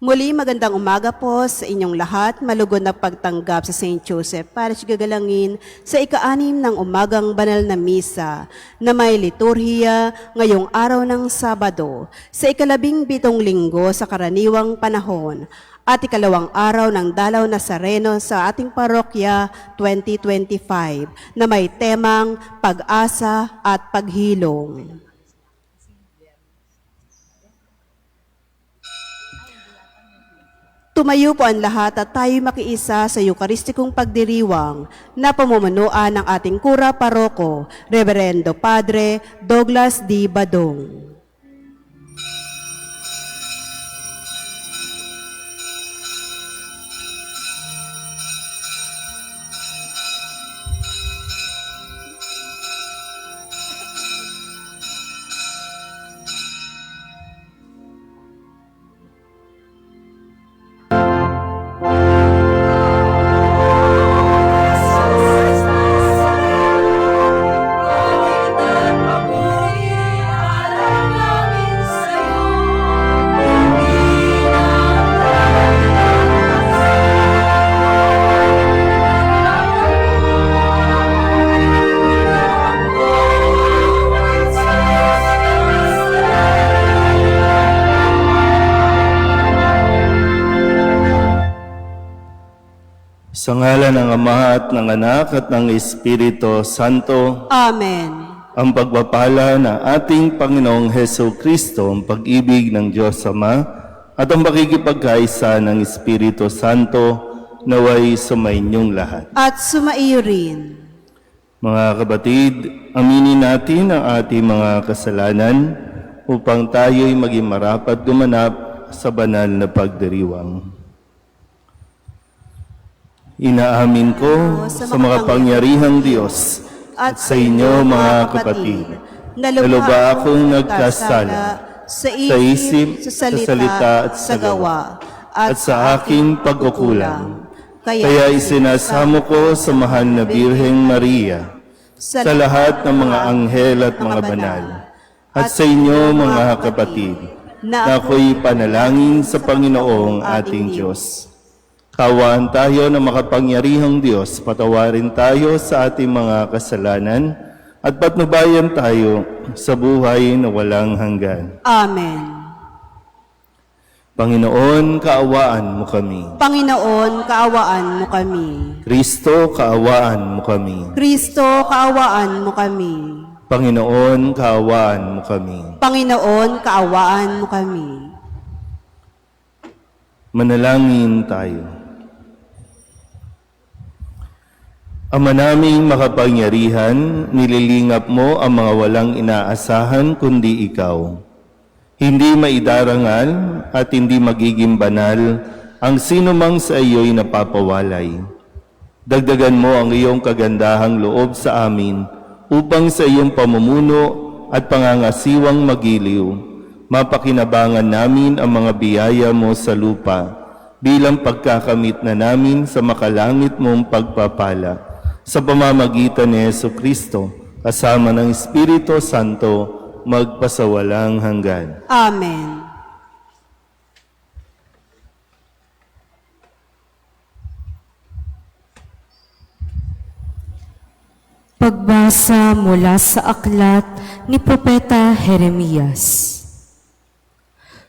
Muli magandang umaga po sa inyong lahat. Malugod na pagtanggap sa St. Joseph para gagalangin sa ika-6 ng umagang banal na misa na may liturhiya ngayong araw ng Sabado sa ika-17 linggo sa karaniwang panahon at ika-2 araw ng Dalaw Nazareno sa ating parokya 2025 na may temang pag-asa at paghilom. Tumayo po ang lahat at tayo makiisa sa Eucharistikong pagdiriwang na pamumunuan ng ating Kura Paroko, Reverendo Padre Douglas D. Badong. Sa ngalan ng Ama at ng Anak at ng Espiritu Santo. Amen. Ang pagpapala ng ating Panginoong Heso Kristo, ang pag-ibig ng Diyos Ama, at ang pakikipagkaisa ng Espiritu Santo naway sumainyong lahat. At sumaiyo rin. Mga kabatid, aminin natin ang ating mga kasalanan upang tayo'y maging marapat gumanap sa banal na pagdiriwang. Inaamin ko sa makapangyarihang Diyos at sa inyo mga kapatid, na lubha akong nagkasala sa isip, sa salita at sa gawa, at sa aking pagkukulang. Kaya isinasamo ko sa mahal na Birheng Maria, sa lahat ng mga anghel at mga banal, at sa inyo mga kapatid, na ako'y panalangin sa Panginoong ating Diyos. Kawaan tayo ng makapangyarihang Diyos, patawarin tayo sa ating mga kasalanan at patnubayan tayo sa buhay na walang hanggan. Amen. Panginoon, kaawaan mo kami. Panginoon, kaawaan mo kami. Kristo, kaawaan mo kami. Kristo, kaawaan mo kami. Panginoon, kaawaan mo kami. Panginoon, kaawaan mo kami. Manalangin tayo. Ama naming makapangyarihan, nililingap mo ang mga walang inaasahan kundi ikaw. Hindi maidarangal at hindi magiging banal ang sinumang sa iyo'y napapawalay. Dagdagan mo ang iyong kagandahang loob sa amin upang sa iyong pamumuno at pangangasiwang magiliw, mapakinabangan namin ang mga biyaya mo sa lupa bilang pagkakamit na namin sa makalangit mong pagpapala. Sa pamamagitan ni Yesu Kristo, kasama ng Espiritu Santo, magpasawalang hanggan. Amen. Pagbasa mula sa aklat ni Propeta Jeremias.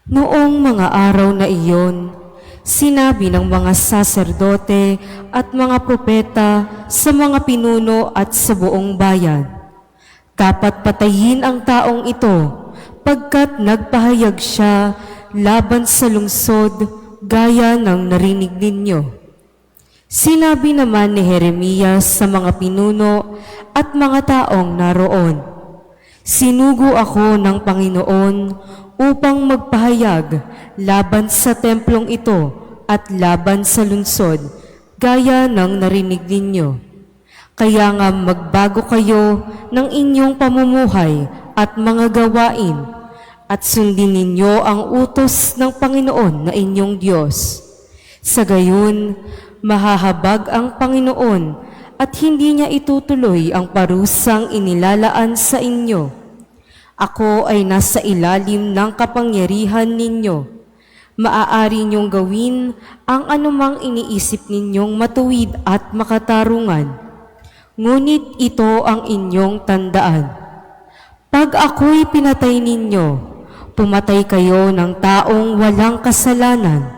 Noong mga araw na iyon, sinabi ng mga saserdote at mga propeta sa mga pinuno at sa buong bayan, dapat patayin ang taong ito pagkat nagpahayag siya laban sa lungsod gaya ng narinig ninyo. Sinabi naman ni Jeremias sa mga pinuno at mga taong naroon, sinugo ako ng Panginoon upang magpahayag laban sa templong ito at laban sa lungsod, gaya ng narinig ninyo. Kaya nga magbago kayo ng inyong pamumuhay at mga gawain, at sundin ninyo ang utos ng Panginoon na inyong Diyos. Sa gayon, mahahabag ang Panginoon at hindi niya itutuloy ang parusang inilalaan sa inyo. Ako ay nasa ilalim ng kapangyarihan ninyo. Maaari niyong gawin ang anumang iniisip ninyong matuwid at makatarungan. Ngunit ito ang inyong tandaan. Pag ako'y pinatay ninyo, pumatay kayo ng taong walang kasalanan.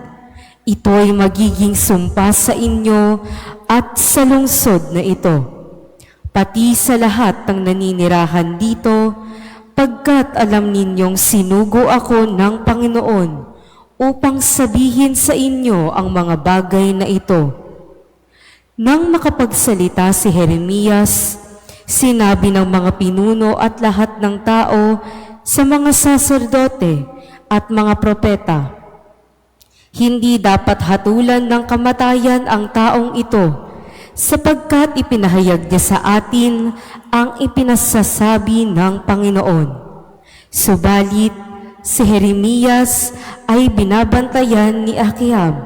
Ito'y magiging sumpa sa inyo at sa lungsod na ito, pati sa lahat ng naninirahan dito, pagkat alam ninyong sinugo ako ng Panginoon upang sabihin sa inyo ang mga bagay na ito. Nang makapagsalita si Jeremias, sinabi ng mga pinuno at lahat ng tao sa mga saserdote at mga propeta, hindi dapat hatulan ng kamatayan ang taong ito, sapagkat ipinahayag niya sa atin ang ipinasasabi ng Panginoon. Subalit, si Jeremias ay binabantayan ni Akiab,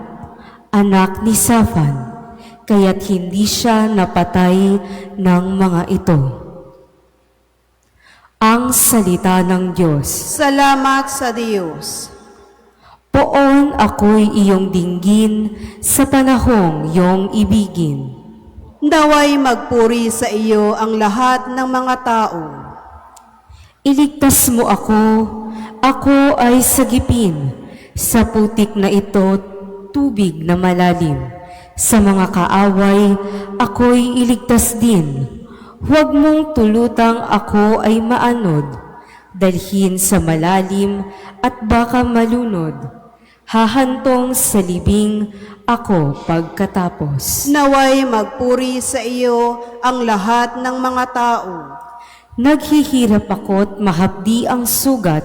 anak ni Safan, kaya't hindi siya napatay ng mga ito. Ang salita ng Diyos. Salamat sa Diyos. Poon ako'y iyong dinggin sa panahong iyong ibigin. Naway magpuri sa iyo ang lahat ng mga tao. Iligtas mo ako ay sagipin, sa putik na ito tubig na malalim. Sa mga kaaway, ako'y iligtas din. Huwag mong tulutang ako ay maanod, dalhin sa malalim at baka malunod. Hahantong sa libing ako pagkatapos. Naway magpuri sa iyo ang lahat ng mga tao. Naghihirap ako't mahapdi ang sugat.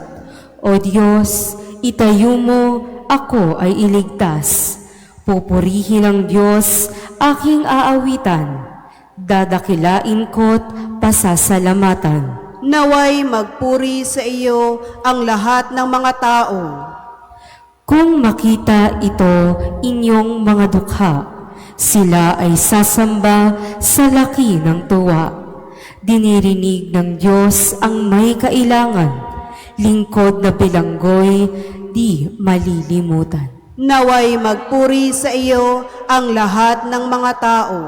O Diyos, itayo mo, ako ay iligtas. Pupurihin ng Diyos aking aawitan. Dadakilain ko't pasasalamatan. Naway magpuri sa iyo ang lahat ng mga tao. Kung makita ito inyong mga dukha, sila ay sasamba sa laki ng tuwa. Dinirinig ng Diyos ang may kailangan, lingkod na bilanggoy, di malilimutan. Naway magpuri sa iyo ang lahat ng mga tao.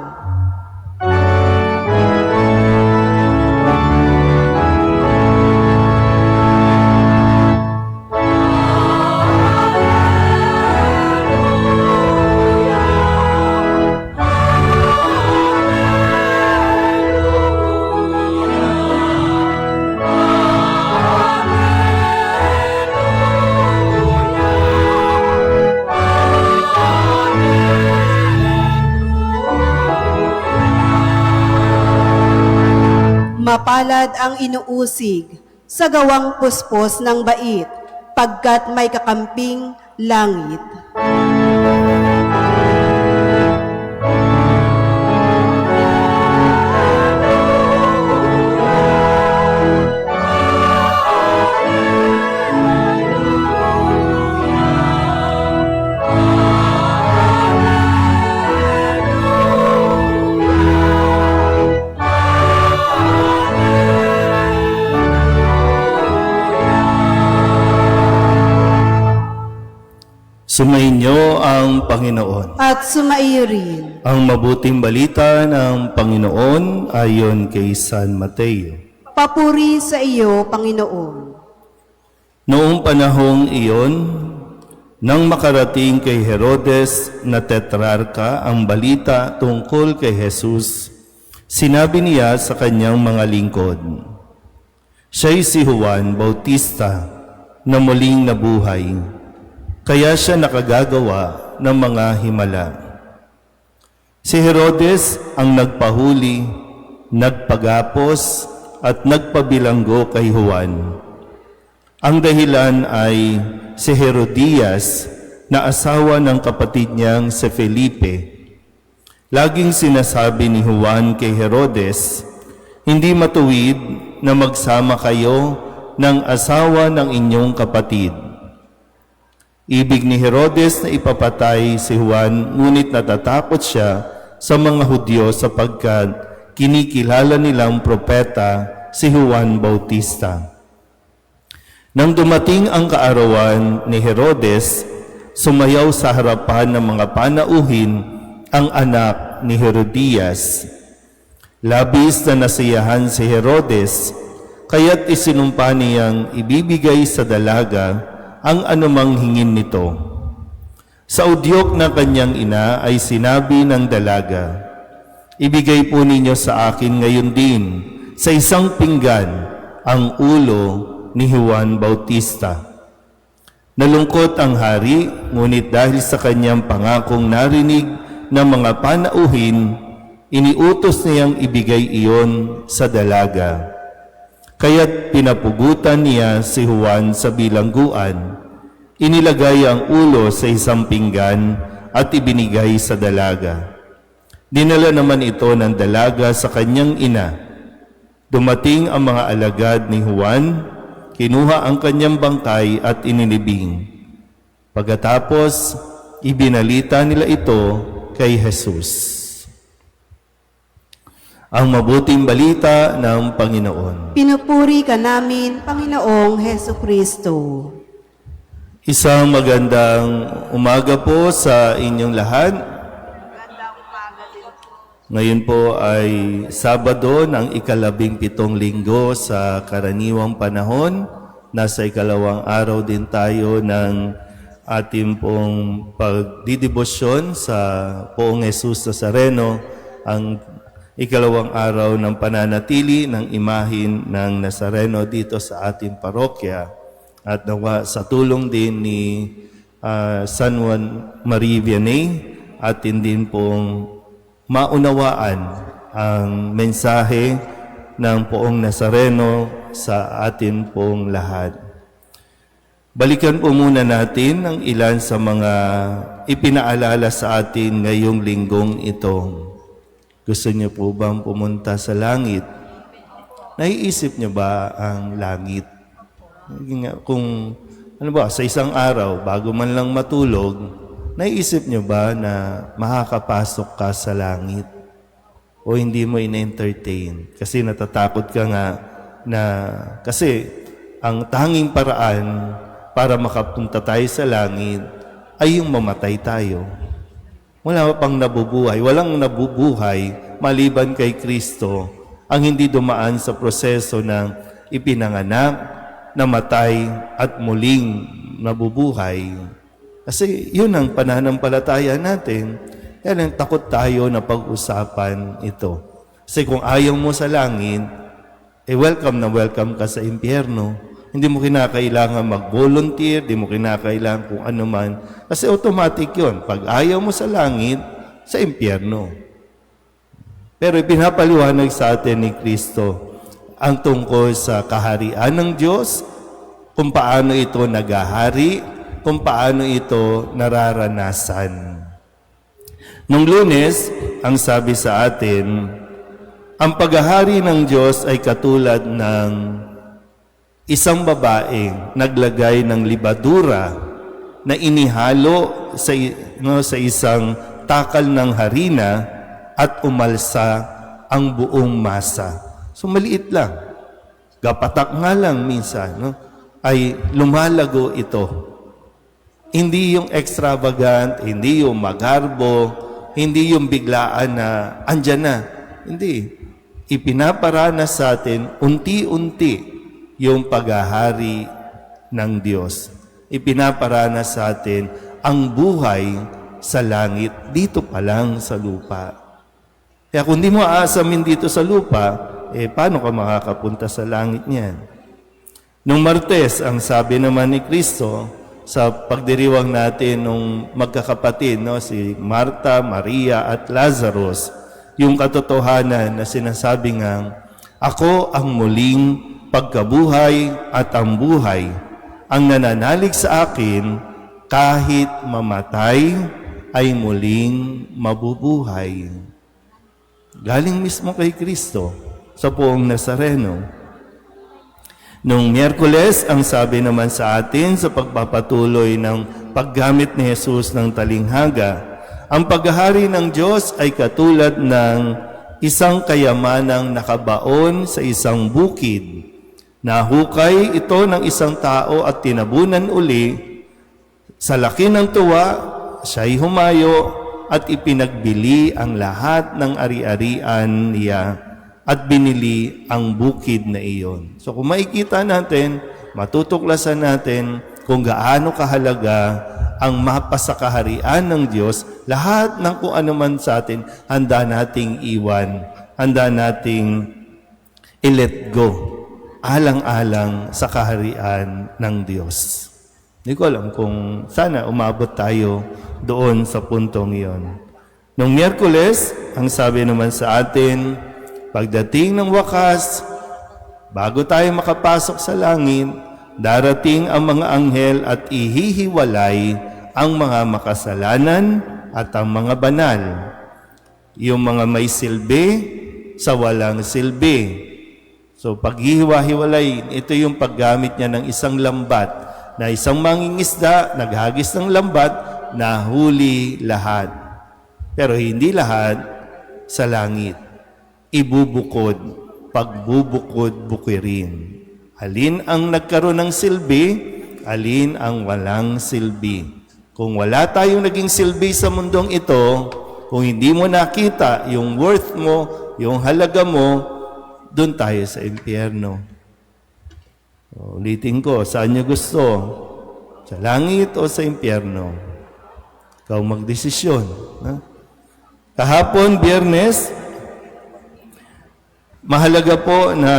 Mapalad ang inuusig sa gawang puspos ng bait, pagkat may kakamping langit. Sumainyo ang Panginoon. At sumaiyo rin. Ang mabuting balita ng Panginoon ayon kay San Mateo. Papuri sa iyo, Panginoon. Noong panahong iyon, nang makarating kay Herodes na tetrarka ang balita tungkol kay Jesus, sinabi niya sa kanyang mga lingkod, siya'y si Juan Bautista na muling nabuhay, kaya siya nakagagawa ng mga himala. Si Herodes ang nagpahuli, nagpagapos at nagpabilanggo kay Juan. Ang dahilan ay si Herodias na asawa ng kapatid niyang si Felipe. Laging sinasabi ni Juan kay Herodes, hindi matuwid na magsama kayo ng asawa ng inyong kapatid. Ibig ni Herodes na ipapatay si Juan, ngunit natatakot siya sa mga Hudyo sapagkat kinikilala nilang propeta si Juan Bautista. Nang dumating ang kaarawan ni Herodes sumayaw sa harapan ng mga panauhin ang anak ni Herodias. Labis na nasiyahan si Herodes, kaya't isinumpa niyang ibibigay sa dalaga ang anumang hingin nito. Sa udyok ng kanyang ina ay sinabi ng dalaga, "Ibigay po ninyo sa akin ngayon din sa isang pinggan ang ulo ni Juan Bautista." Nalungkot ang hari, ngunit dahil sa kanyang pangakong narinig ng mga panauhin, iniutos niyang ibigay iyon sa dalaga. Kaya't pinapugutan niya si Juan sa bilangguan, inilagay ang ulo sa isang pinggan at ibinigay sa dalaga. Dinala naman ito ng dalaga sa kanyang ina. Dumating ang mga alagad ni Juan, kinuha ang kanyang bangkay at ininibing. Pagkatapos, ibinalita nila ito kay Jesus. Ang mabuting balita ng Panginoon. Pinupuri ka namin, Panginoong Heso Kristo. Isang magandang umaga po sa inyong lahat. Ngayon po ay Sabado ng 17 linggo sa karaniwang panahon. Nasa 2 araw din tayo ng ating pong pagdidibosyon sa Poong Jesus Nazareno, ang 2 araw ng pananatili ng imahin ng Nazareno dito sa ating parokya. At nawa sa tulong din ni San Juan Marie Vianney atin din pong maunawaan ang mensahe ng Poong Nazareno sa atin pong lahat. Balikan po muna natin ang ilan sa mga ipinaalala sa atin ngayong linggong ito. Gusto niyo po bang pumunta sa langit? Naiisip niyo ba ang langit? Kung ano ba, sa isang araw, bago man lang matulog, naiisip niyo ba na makakapasok ka sa langit? O hindi mo in-entertain? Kasi natatakot ka nga na, kasi ang tanging paraan para makapunta tayo sa langit ay yung mamatay tayo. Wala pang nabubuhay. Walang nabubuhay maliban kay Kristo ang hindi dumaan sa proseso ng ipinanganak, namatay at muling nabubuhay. Kasi yun ang pananampalataya natin. Kaya lang takot tayo na pag-usapan ito. Kasi kung ayaw mo sa langit, welcome na welcome ka sa impyerno. Hindi mo kinakailangan mag-volunteer, hindi mo kinakailangan kung ano man. Kasi automatic yun. Pag ayaw mo sa langit, sa impyerno. Pero ipinapaliwanag sa atin ni Kristo ang tungkol sa kaharian ng Diyos, kung paano ito nagahari, kung paano ito nararanasan. Nung Lunes, ang sabi sa atin, ang paghahari ng Diyos ay katulad ng isang babaeng naglagay ng libadura na inihalo sa isang takal ng harina at umalsa ang buong masa. So maliit lang. Gapatak nga lang minsan, ay lumalago ito. Hindi yung extravagant, hindi yung magarbo, hindi yung biglaan na andyan na. Hindi. Ipinaparanas sa atin unti-unti yung paghahari ng Diyos. Ipinaparanas sa atin ang buhay sa langit dito pa lang sa lupa. Kaya kung di mo aasamin dito sa lupa, paano ka makakapunta sa langit niyan? Nung Martes, ang sabi naman ni Kristo sa pagdiriwang natin nung magkakapatid, si Marta, Maria at Lazarus, yung katotohanan na sinasabi ngang, "Ako ang muling pagkabuhay at ang buhay. Ang nananalig sa akin, kahit mamatay, ay muling mabubuhay." Galing mismo kay Kristo sa Poong Nazareno. Nung Miyerkules, ang sabi naman sa atin sa pagpapatuloy ng paggamit ni Jesus ng talinghaga, ang paghahari ng Diyos ay katulad ng isang kayamanang nakabaon sa isang bukid. Nahukay ito ng isang tao at tinabunan uli Sa laki ng tuwa, siya'y humayo at ipinagbili ang lahat ng ari-arian niya at binili ang bukid na iyon. So kung makikita natin, matutuklasan natin kung gaano kahalaga ang mapasakaharian ng Diyos, lahat ng kung ano man sa atin, handa nating iwan, handa nating i-let go, alang-alang sa kaharian ng Diyos. Hindi ko alam kung sana umabot tayo doon sa puntong iyon. Nung Miyerkules, ang sabi naman sa atin, pagdating ng wakas, bago tayo makapasok sa langit, darating ang mga anghel at ihihiwalay ang mga makasalanan at ang mga banal. Yung mga may silbi sa walang silbi. So paghihiwa-hiwalay, ito yung paggamit niya ng isang lambat na isang mangingisda, naghagis ng lambat, nahuli lahat. Pero hindi lahat sa langit. Ibubukod, pagbubukod, bukirin. Alin ang nagkaroon ng silbi, alin ang walang silbi. Kung wala tayong naging silbi sa mundong ito, kung hindi mo nakita yung worth mo, yung halaga mo, doon tayo sa impyerno. Ulitin ko, saan niyo gusto? Sa langit o sa impyerno? Ikaw magdesisyon. Ha? Kahapon, Biyernes, mahalaga po na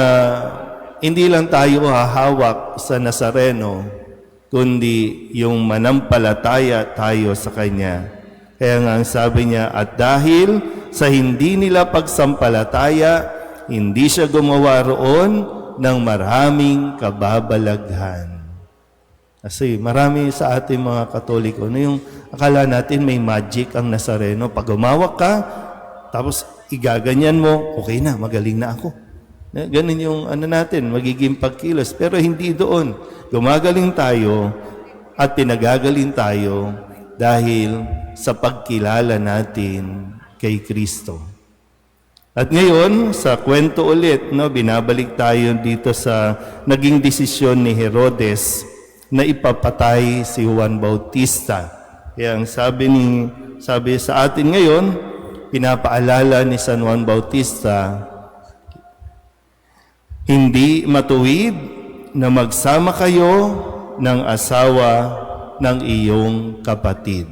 hindi lang tayo hahawak sa Nazareno, kundi yung manampalataya tayo sa Kanya. Kaya nga ang sabi niya, at dahil sa hindi nila pagsampalataya, hindi siya gumawa roon ng maraming kababalaghan. Kasi marami sa ating mga Katoliko, yung akala natin may magic ang Nazareno. Pag umawak ka, tapos igaganyan mo, okay na, magaling na ako. Ganun yung natin, magiging pagkilos. Pero hindi doon. Gumagaling tayo at pinagagaling tayo dahil sa pagkilala natin kay Kristo. At ngayon, sa kwento ulit, binabalik tayo dito sa naging desisyon ni Herodes na ipapatay si Juan Bautista. Kaya ang sabi sa atin ngayon, pinapaalala ni San Juan Bautista, hindi matuwid na magsama kayo ng asawa ng iyong kapatid.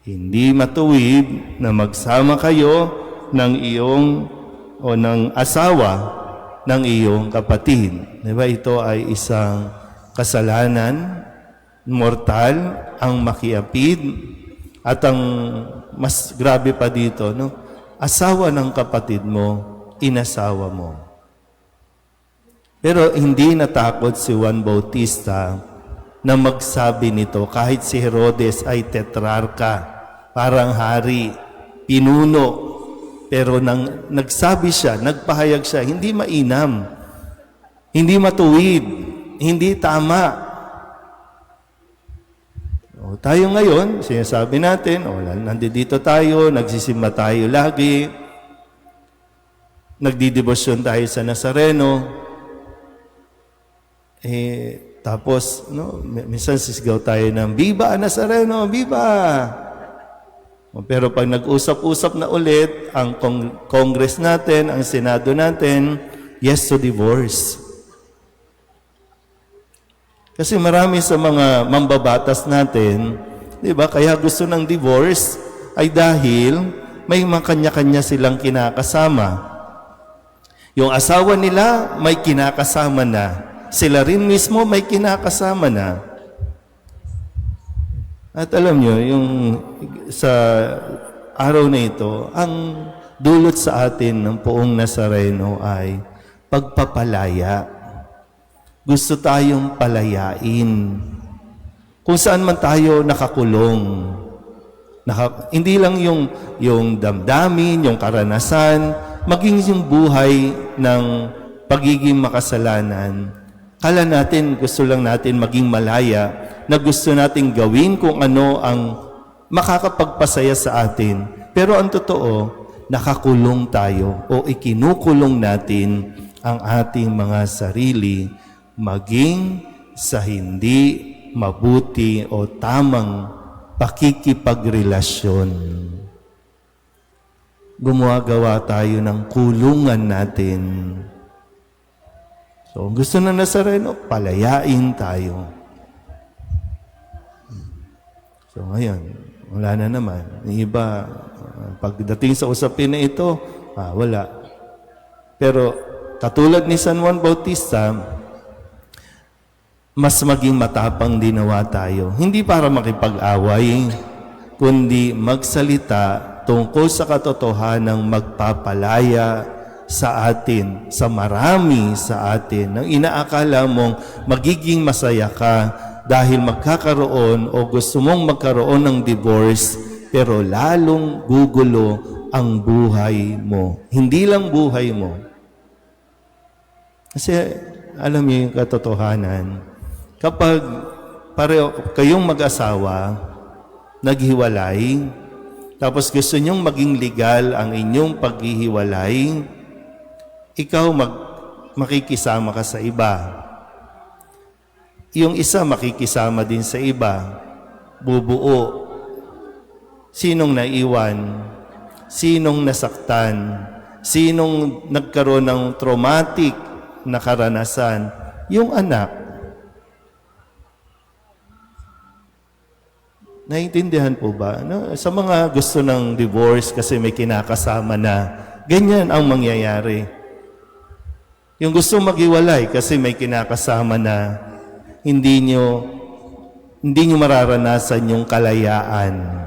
Hindi matuwid na magsama kayo ng iyong o ng asawa ng iyong kapatid. Diba? Ito ay isang kasalanan, mortal, ang makiapid, at ang mas grabe pa dito, asawa ng kapatid mo, inasawa mo. Pero hindi natakot si Juan Bautista na magsabi nito kahit si Herodes ay tetrarka, parang hari, pinuno. Pero nagsabi siya, nagpahayag siya, hindi mainam, hindi matuwid, hindi tama. Tayo ngayon, sinasabi natin, nandito tayo, nagsisimba tayo lagi, nagdidebosyon tayo sa Nazareno, tapos, minsan sisigaw tayo ng, Viva Nazareno, Viva! Pero pag nag-usap-usap na ulit, ang Congress natin, ang Senado natin, yes to divorce. Kasi marami sa mga mambabatas natin, di ba, kaya gusto ng divorce ay dahil may mga kanya-kanya silang kinakasama. Yung asawa nila may kinakasama na. Sila rin mismo may kinakasama na. At alam nyo, yung sa araw na ito, ang dulot sa atin ng poong Nazareno ay pagpapalaya. Gusto tayong palayain. Kung saan man tayo nakakulong. Hindi lang yung damdamin, yung karanasan, maging yung buhay ng pagiging makasalanan. Kala natin, gusto lang natin maging malaya, na gusto nating gawin kung ano ang makakapagpasaya sa atin. Pero ang totoo, nakakulong tayo o ikinukulong natin ang ating mga sarili maging sa hindi mabuti o tamang pakikipagrelasyon. Gumagawa tayo ng kulungan natin. So, kung gusto ng Nazareno, palayain tayo. So, ngayon, wala na naman. Yung iba, pagdating sa usapin na ito, wala. Pero, katulad ni San Juan Bautista, mas maging matapang dinawa tayo. Hindi para makipag-away, kundi magsalita tungkol sa katotohanang magpapalaya sa atin, sa marami sa atin, nang inaakala mong magiging masaya ka dahil magkakaroon o gusto mong magkaroon ng divorce, pero lalong gugulo ang buhay mo. Hindi lang buhay mo. Kasi alam niyo yung katotohanan, kapag pareho kayong mag-asawa, naghiwalay, tapos gusto nyong maging legal ang inyong paghihiwalay, ikaw makikisama ka sa iba. Yung isa makikisama din sa iba. Bubuo. Sinong naiwan? Sinong nasaktan? Sinong nagkaroon ng traumatic na karanasan? Yung anak. Naiintindihan po ba? No? Sa mga gusto ng divorce kasi may kinakasama na, ganyan ang mangyayari. Yung gusto maghiwalay kasi may kinakasama na, hindi nyo mararanasan yung kalayaan.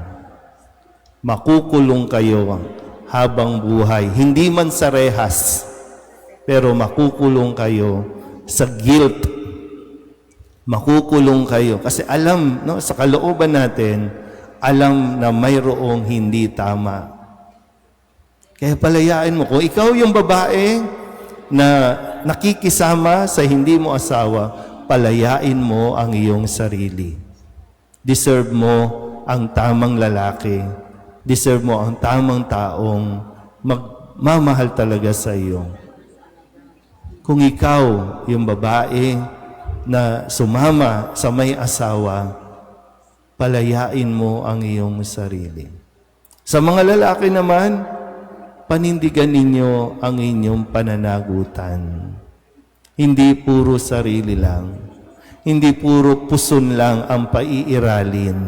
Makukulong kayo habang buhay. Hindi man sa rehas, pero makukulong kayo sa guilt. Makukulong kayo. Kasi alam, no, sa kalooban natin, alam na mayroong hindi tama. Kaya palayain mo. Kung ikaw yung babae na nakikisama sa hindi mo asawa, palayain mo ang iyong sarili. Deserve mo ang tamang lalaki. Deserve mo ang tamang taong magmamahal talaga sa iyo. Kung ikaw yung babae na sumama sa may asawa, palayain mo ang iyong sarili. Sa mga lalaki naman, panindigan ninyo ang inyong pananagutan. Hindi puro sarili lang. Hindi puro puson lang ang paiiralin.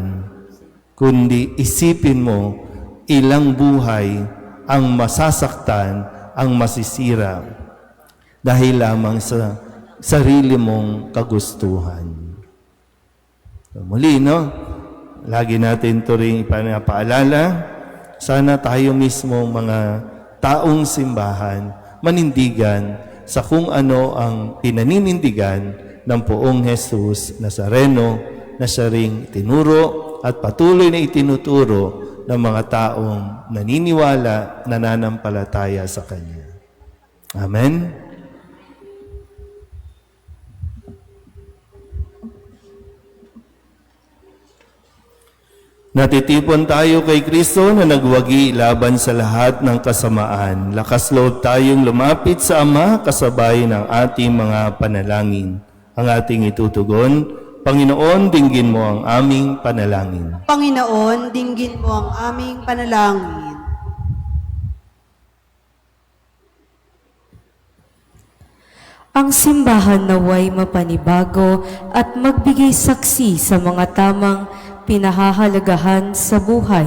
Kundi isipin mo, ilang buhay ang masasaktan, ang masisira dahil lamang sa sarili mong kagustuhan. So, muli, no? Lagi natin ito rin ipinapaalala. Sana tayo mismo mga taong simbahan, manindigan sa kung ano ang pinaninindigan ng poong Jesus Nazareno na siya ring tinuro at patuloy na itinuturo ng mga taong naniniwala, nananampalataya sa Kanya. Amen? Natitipon tayo kay Kristo na nagwagi laban sa lahat ng kasamaan. Lakas loob tayong lumapit sa Ama kasabay ng ating mga panalangin. Ang ating itutugon, Panginoon, dinggin mo ang aming panalangin. Panginoon, dinggin mo ang aming panalangin. Ang simbahan naway mapanibago at magbigay saksi sa mga tamang pinahahalagahan sa buhay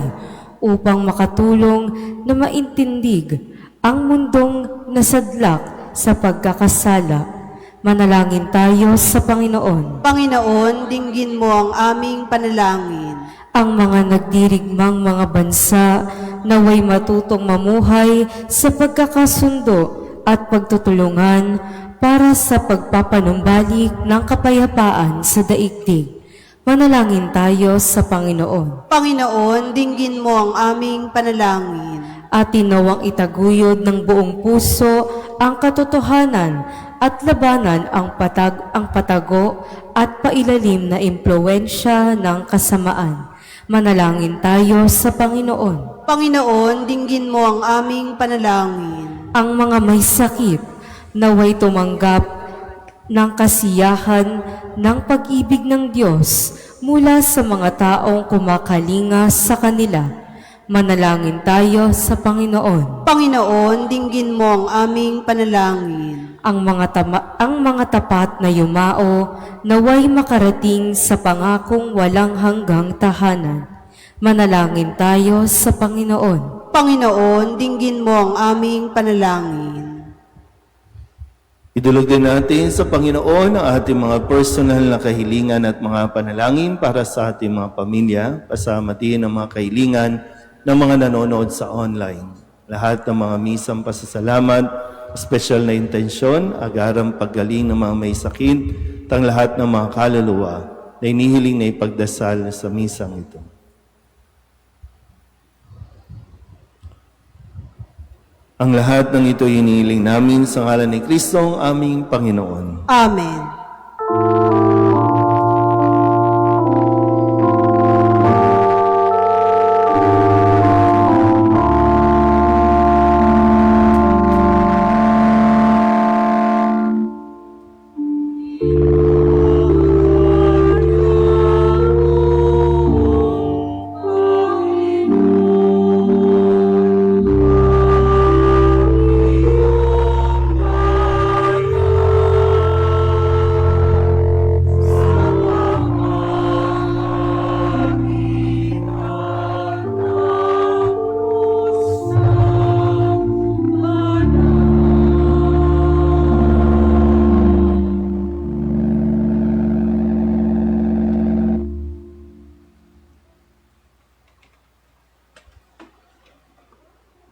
upang makatulong na maintindig ang mundong nasadlak sa pagkakasala. Manalangin tayo sa Panginoon. Panginoon, dinggin mo ang aming panalangin. Ang mga nagdirigmang mga bansa naway matutong mamuhay sa pagkakasundo at pagtutulungan para sa pagpapanumbalik ng kapayapaan sa daigdig. Manalangin tayo sa Panginoon. Panginoon, dinggin mo ang aming panalangin. At tinawang itaguyod ng buong puso ang katotohanan at labanan ang patago at pailalim na impluwensya ng kasamaan. Manalangin tayo sa Panginoon. Panginoon, dinggin mo ang aming panalangin. Ang mga may sakit naway tumanggap ng kasiyahan ng pag-ibig ng Diyos mula sa mga taong kumakalinga sa kanila. Manalangin tayo sa Panginoon. Panginoon, dinggin mo ang aming panalangin. Ang mga tapat na yumao naway makarating sa pangakong walang hanggang tahanan. Manalangin tayo sa Panginoon. Panginoon, dinggin mo ang aming panalangin. Idulog din natin sa Panginoon ang ating mga personal na kahilingan at mga panalangin para sa ating mga pamilya, kasama din ang mga kahilingan ng mga nanonood sa online. Lahat ng mga misang pasasalamat, special na intensyon, agarang paggaling ng mga may sakit, at lahat ng mga kaluluwa na inihiling na ipagdasal sa misang ito. Ang lahat ng ito inihiling namin sa ngalan ni Kristo ang aming Panginoon. Amen.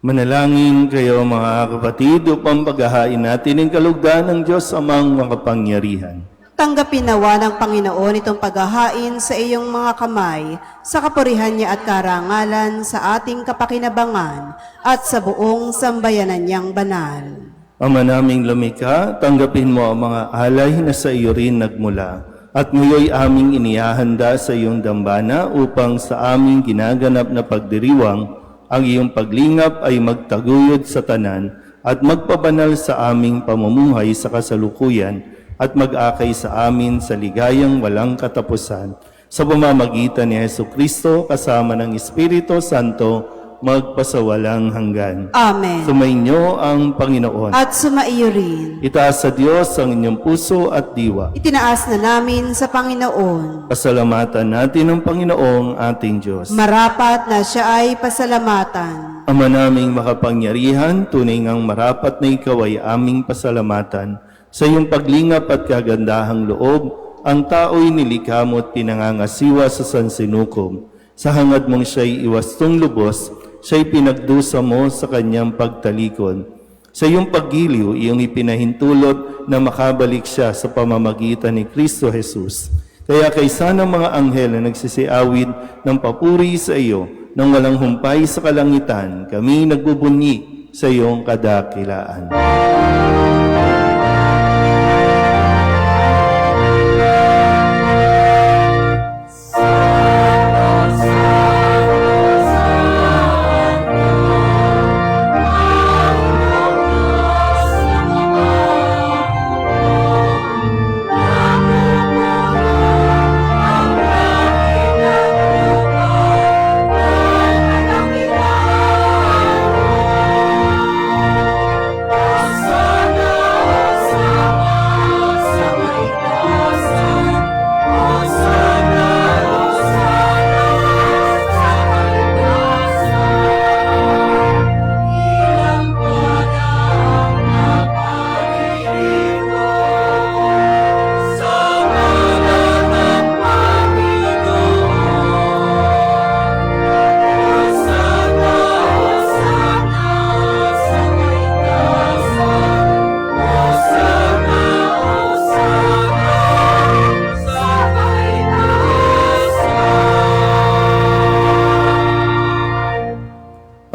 Manalangin kayo mga kapatid upang paghahain natin ang kalugdan ng Diyos amang makapangyarihan. Tanggapin nawa ng Panginoon itong paghahain sa iyong mga kamay, sa kapurihan niya at karangalan, sa ating kapakinabangan, at sa buong sambayanan niyang banal. Ama naming lumikha, tanggapin mo ang mga alay na sa iyo rin nagmula, at ngayoy aming inihahanda sa iyong dambana upang sa aming ginaganap na pagdiriwang, ang iyong paglingap ay magtaguyod sa tanan at magpabanal sa aming pamumuhay sa kasalukuyan at mag-akay sa amin sa ligayang walang katapusan. Sa pamamagitan ni Jesucristo kasama ng Espiritu Santo, magpasawalang hanggan. Amen. Sumainyo ang Panginoon. At sumaiyo rin. Itaas sa Diyos ang inyong puso at diwa. Itinaas na namin sa Panginoon. Pasalamatan natin ang Panginoong ating Diyos. Marapat na siya ay pasalamatan. Ama naming makapangyarihan, tunay ngang marapat na ikaw ay aming pasalamatan. Sa iyong paglingap at kagandahang loob, ang tao'y nilikha mo at pinangangasiwa sa sansinukom. Sa hangad mong siya'y iwastong lubos, siya'y pinagdusa mo sa kanyang pagtalikod. Sa iyong paggiliw, iyong ipinahintulot na makabalik siya sa pamamagitan ni Kristo Jesus. Kaya kaysa ng mga anghel na nagsisiawid ng papuri sa iyo, nang walang humpay sa kalangitan, kami nagbubunyi sa iyong kadakilaan.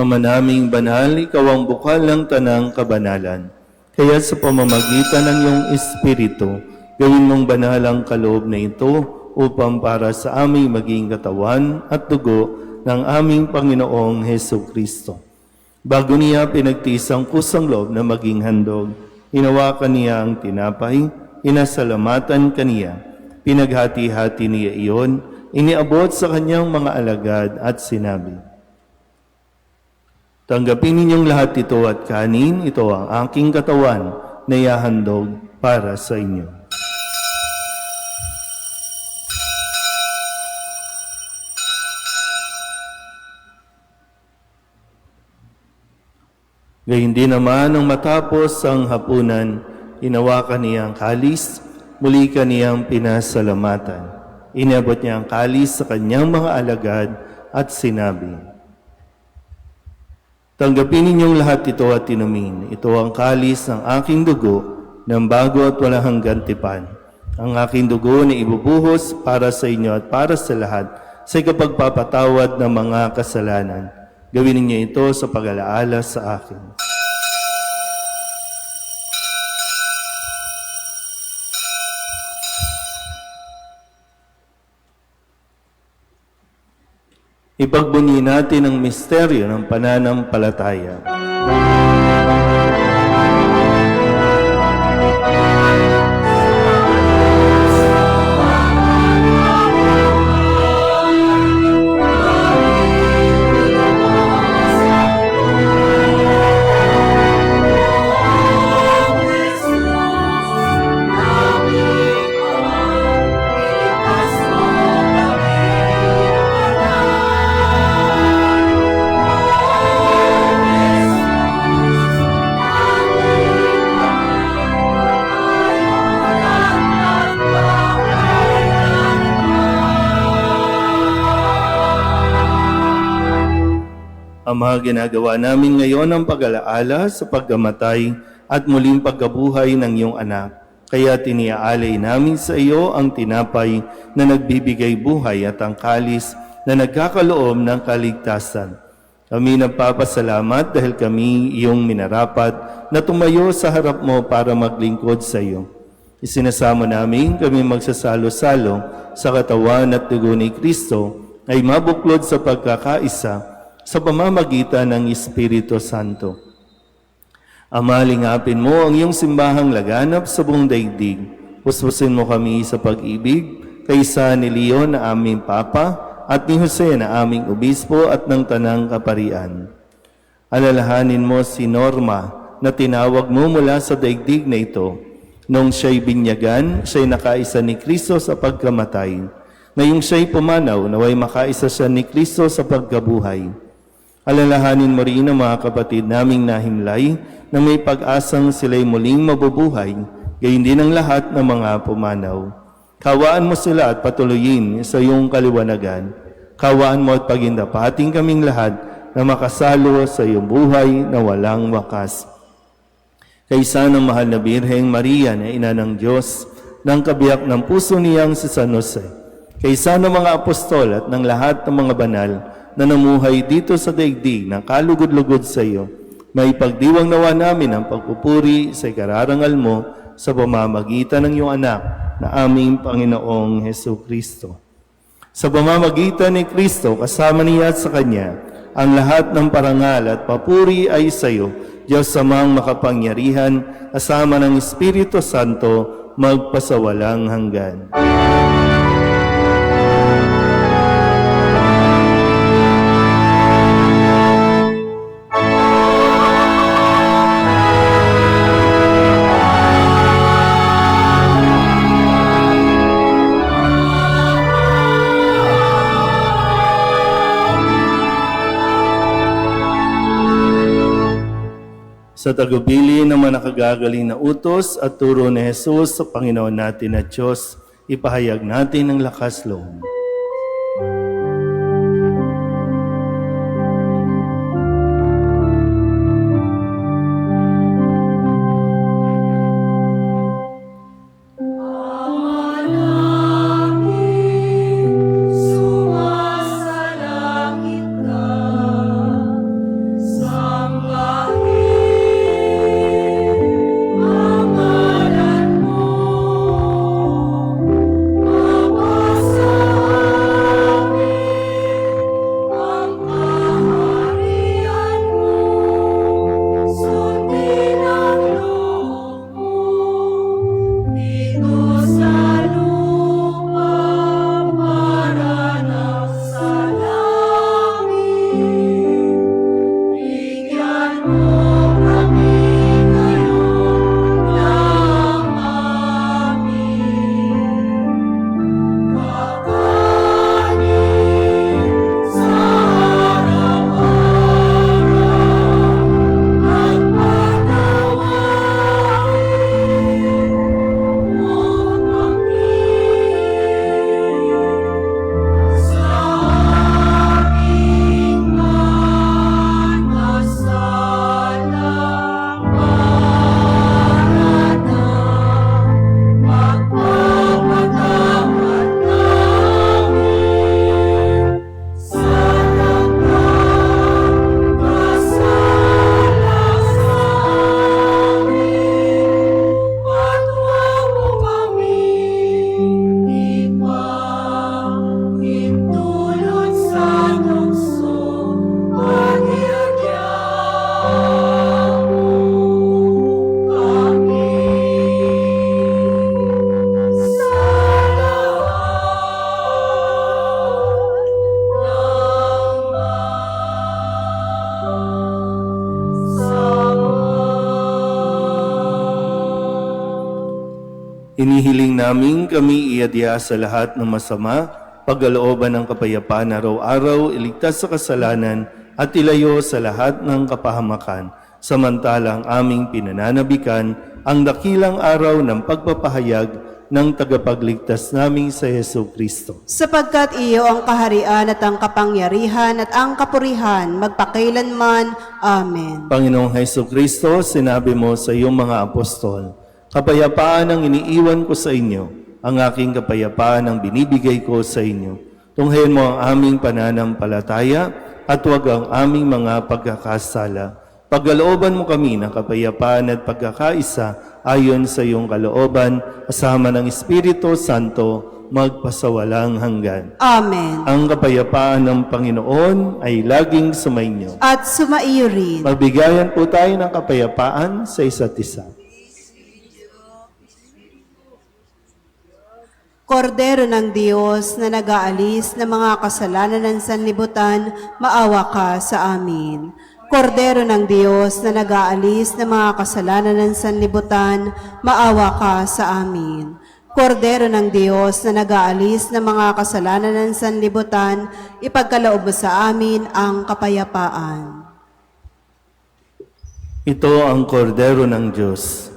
Ama naming banal, ikaw ang bukal ng tanang kabanalan. Kaya sa pamamagitan ng iyong Espiritu, gawin mong banal ang kaloob na ito upang para sa aming maging katawan at dugo ng aming Panginoong Hesukristo. Bago niya pinagtiis ang kusang loob na maging handog, hinawakan niya ang tinapay, inasalamatan kaniya. Pinaghati-hati niya iyon, iniabot sa kanyang mga alagad at sinabi, "Tanggapin ninyong lahat ito at kanin, ito ang aking katawan na ihahandog para sa inyo." Gayun din naman nang matapos ang hapunan, hinawakan niya ang kalis, muli kaniyang pinasalamatan. Inabot niya ang kalis sa kanyang mga alagad at sinabi, "Tanggapin ninyong lahat ito at inumin. Ito ang kalis ng aking dugo ng bago at walang hanggang tipan. Ang aking dugo na ibubuhos para sa inyo at para sa lahat sa ikapagpapatawad ng mga kasalanan. Gawin ninyo ito sa pag-alaala sa akin." Ipagbunyi natin ang misteryo ng pananampalataya. Ang mga ginagawa namin ngayon ang pag-alaala sa pagkamatay at muling pagkabuhay ng iyong anak. Kaya tiniaalay namin sa iyo ang tinapay na nagbibigay buhay at ang kalis na nagkakaloob ng kaligtasan. Kami nagpapasalamat dahil kami iyong minarapat na tumayo sa harap mo para maglingkod sa iyo. Isinasamo namin kami magsasalo-salo sa katawan at dugo ni Kristo ay mabuklod sa pagkakaisa sa pamamagitan ng Espiritu Santo. Amalingapin mo ang iyong simbahang laganap sa buong daigdig. Puspusin mo kami sa pag-ibig, kaysa ni Leon na aming Papa at ni Jose na aming Obispo at ng Tanang Kaparian. Alalahanin mo si Norma na tinawag mo mula sa daigdig na ito. Nung siya'y binyagan, siya'y nakaisa ni Kristo sa pagkamatay. Ngayong siya'y pumanaw, naway makaisa siya ni Kristo sa pagkabuhay. Alalahanin mo rin ang mga kapatid naming nahimlay na may pag-asang sila'y muling mabubuhay, gayon din ang lahat ng mga pumanaw. Kawaan mo sila at patuloyin sa iyong kaliwanagan. Kawaan mo at pagindapating kaming lahat na makasalo sa iyong buhay na walang wakas. Kaysa ng mahal na Birheng Maria na ina ng Diyos, ng kabiyak ng puso niyang si San Jose, kaysa ng mga apostol at ng lahat ng mga banal na namuhay dito sa daigdig ng kalugod-lugod sa iyo, may pagdiwang nawa namin ang pagpupuri sa ikararangal mo sa pamamagitan ng iyong anak na aming Panginoong Hesukristo. Sa pamamagitan ni Kristo, kasama niya at sa Kanya, ang lahat ng parangal at papuri ay sa iyo, Diyos Amang makapangyarihan, kasama ng Espiritu Santo, magpasawalang hanggan. Sa tagubili ng mga nakagagaling na utos at turo ni Jesus sa Panginoon natin at Diyos, ipahayag natin ang lakas loob. Sa Inihiling namin kami iadya sa lahat ng masama, pagkalooban ng kapayapaan araw-araw, iligtas sa kasalanan, at ilayo sa lahat ng kapahamakan. Samantalang aming pinananabikan ang dakilang araw ng pagpapahayag ng tagapagligtas naming sa Yesu Kristo. Sapagkat iyo ang kaharian at ang kapangyarihan at ang kapurihan magpakailanman. Amen. Panginoong Hesu Kristo, sinabi mo sa iyong mga apostol, kapayapaan ang iniiwan ko sa inyo, ang aking kapayapaan ang binibigay ko sa inyo. Tunghayan mo ang aming pananampalataya at huwag ang aming mga pagkakasala. Pagkalooban mo kami ng kapayapaan at pagkakaisa ayon sa iyong kalooban, kasama ng Espiritu Santo, magpasawalang hanggan. Amen. Ang kapayapaan ng Panginoon ay laging sumainyo. At sumaiyo rin. Magbigayan po tayo ng kapayapaan sa isa't isa. Kordero ng Diyos na nag-aalis ng mga kasalanan ng sanlibutan, maawa ka sa amin. Kordero ng Diyos na nag-aalis ng mga kasalanan ng sanlibutan, maawa ka sa amin. Kordero ng Diyos na nag-aalis ng mga kasalanan ng sanlibutan, ipagkaloob mo sa amin ang kapayapaan. Ito ang kordero ng Diyos.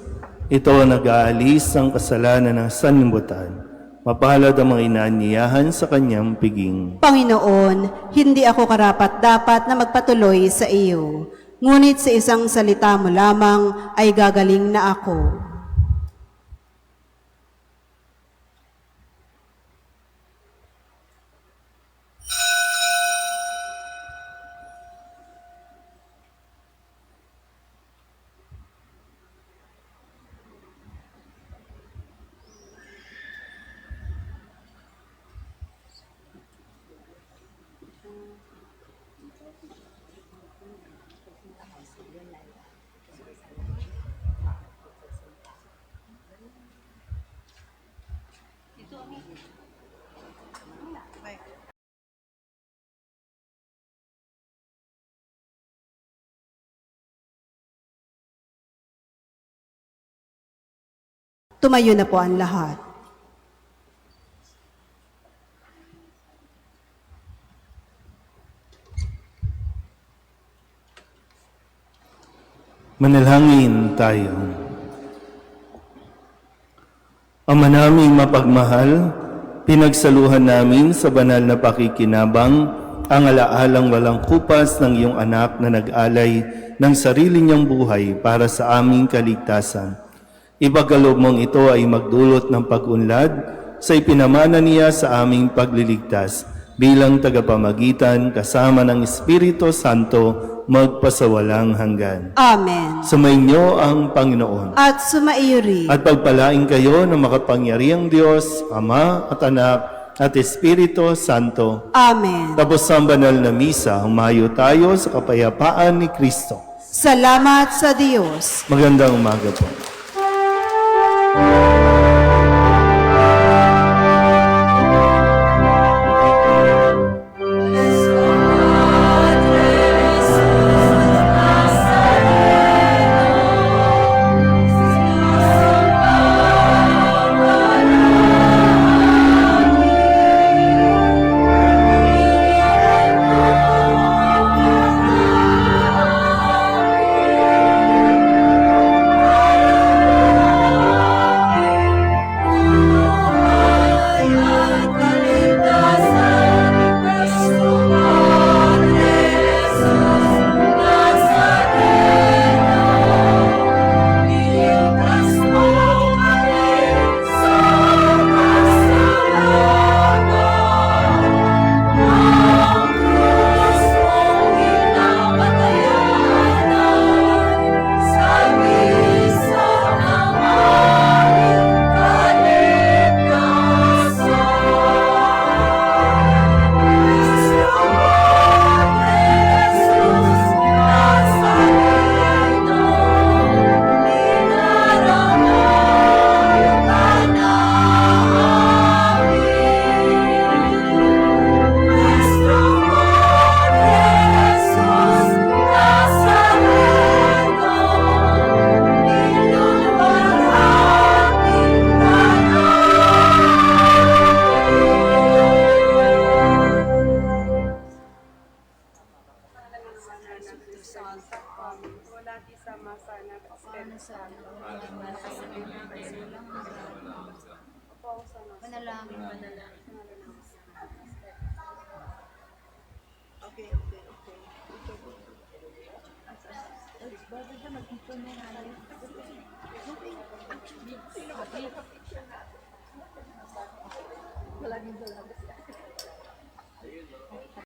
Ito ang nag-aalis ng kasalanan ng sanlibutan. Mapalad ang mga inaanyayahan sa kanyang piging. Panginoon, hindi ako karapat-dapat na magpatuloy sa iyo. Ngunit sa isang salita mo lamang ay gagaling na ako. Tumayo na po ang lahat. Manalangin tayo. Ama naming mapagmahal, pinagsaluhan namin sa banal na pakikinabang ang alaalang walang kupas ng iyong anak na nag-alay ng sarili niyang buhay para sa aming kaligtasan. Ipagkaloob mong ito ay magdulot ng pag-unlad sa ipinamana niya sa aming pagliligtas bilang tagapamagitan kasama ng Espiritu Santo magpasawalang hanggan. Amen. Sumainyo ang Panginoon. At sumaiyo rin. At pagpalain kayo ng makapangyarihang Diyos, Ama at Anak at Espiritu Santo. Amen. Tapos ang banal na misa, humayo tayo sa kapayapaan ni Kristo. Salamat sa Diyos. Magandang umaga po. Espiritu Santo. Amen. Wala di sama sana ng Espiritu Santo. Panalangin. Okay.